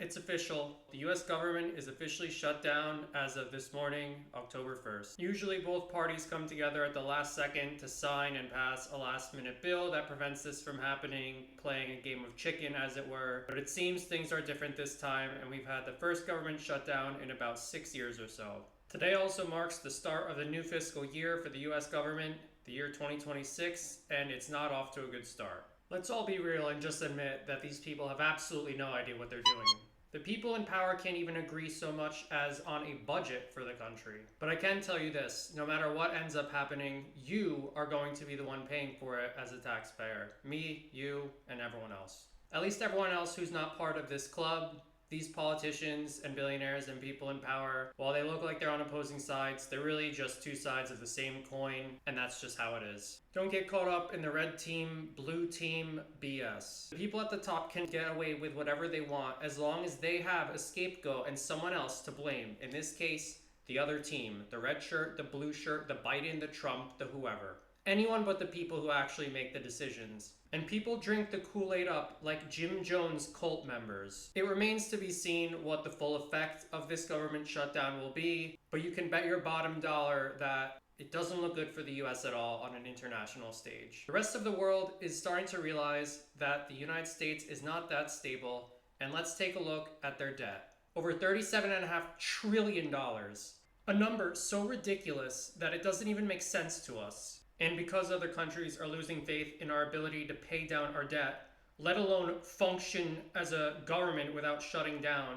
it's official. The US government is officially shut down as of this morning, October 1st. Usually both parties come together at the last second to sign and pass a last-minute bill that prevents this from happening, playing a game of chicken as it were. But it seems things are different this time, and we've had the first government shutdown in about 6 years or so. Today also marks the start of the new fiscal year for the US government, the year 2026, and it's not off to a good start. Let's all be real and just admit that these people have absolutely no idea what they're doing. The people in power can't even agree so much as on a budget for the country. But I can tell you this, no matter what ends up happening, you are going to be the one paying for it as a taxpayer. Me, you, and everyone else. At least everyone else who's not part of this club. These politicians and billionaires and people in power, while they look like they're on opposing sides, they're really just two sides of the same coin, and that's just how it is. Don't get caught up in the red team, blue team BS. The people at the top can get away with whatever they want as long as they have a scapegoat and someone else to blame. In this case, the other team, the red shirt, the blue shirt, the Biden, the Trump, the whoever. Anyone but the people who actually make the decisions. And people drink the Kool-Aid up like Jim Jones cult members. It remains to be seen what the full effect of this government shutdown will be, but you can bet your bottom dollar that it doesn't look good for the US at all on an international stage. The rest of the world is starting to realize that the United States is not that stable, and let's take a look at their debt. Over $37.5 trillion. A number so ridiculous that it doesn't even make sense to us. And because other countries are losing faith in our ability to pay down our debt, let alone function as a government without shutting down,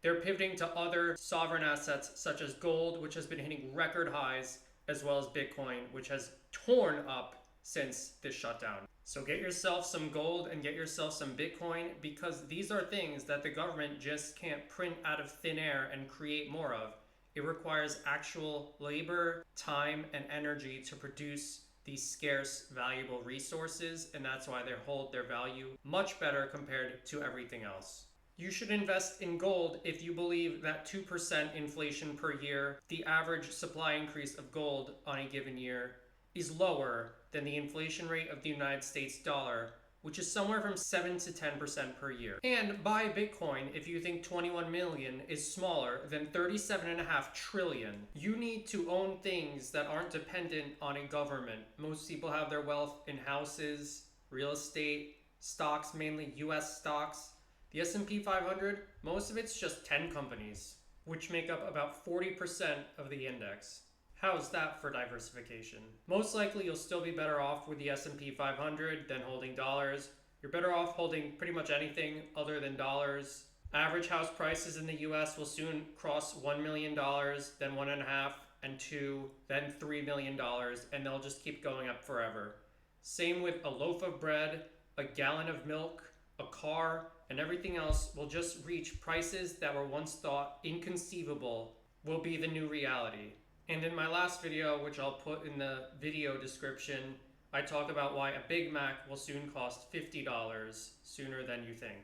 they're pivoting to other sovereign assets such as gold, which has been hitting record highs, as well as Bitcoin, which has torn up since this shutdown. So get yourself some gold and get yourself some Bitcoin, because these are things that the government just can't print out of thin air and create more of. It requires actual labor, time, and energy to produce these scarce, valuable resources, and that's why they hold their value much better compared to everything else. You should invest in gold if you believe that 2% inflation per year, the average supply increase of gold on a given year, is lower than the inflation rate of the United States dollar, which is somewhere from 7 to 10% per year. And buy Bitcoin if you think 21 million is smaller than 37.5 trillion. You need to own things that aren't dependent on a government. Most people have their wealth in houses, real estate, stocks, mainly US stocks. The S&P 500, most of it's just 10 companies, which make up about 40% of the index. How's that for diversification? Most likely you'll still be better off with the S&P 500 than holding dollars. You're better off holding pretty much anything other than dollars. Average house prices in the US will soon cross $1 million, then 1.5 and 2, then $3 million, and they'll just keep going up forever. Same with a loaf of bread, a gallon of milk, a car, and everything else will just reach prices that were once thought inconceivable will be the new reality. And in my last video, which I'll put in the video description, I talk about why a Big Mac will soon cost $50 sooner than you think.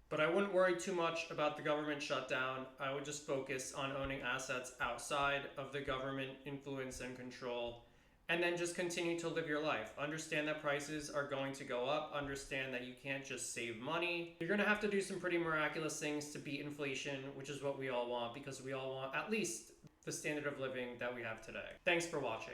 But I wouldn't worry too much about the government shutdown. I would just focus on owning assets outside of the government influence and control, and then just continue to live your life. Understand that prices are going to go up. Understand that you can't just save money. You're going to have to do some pretty miraculous things to beat inflation, which is what we all want, because we all want at least the standard of living that we have today. Thanks for watching.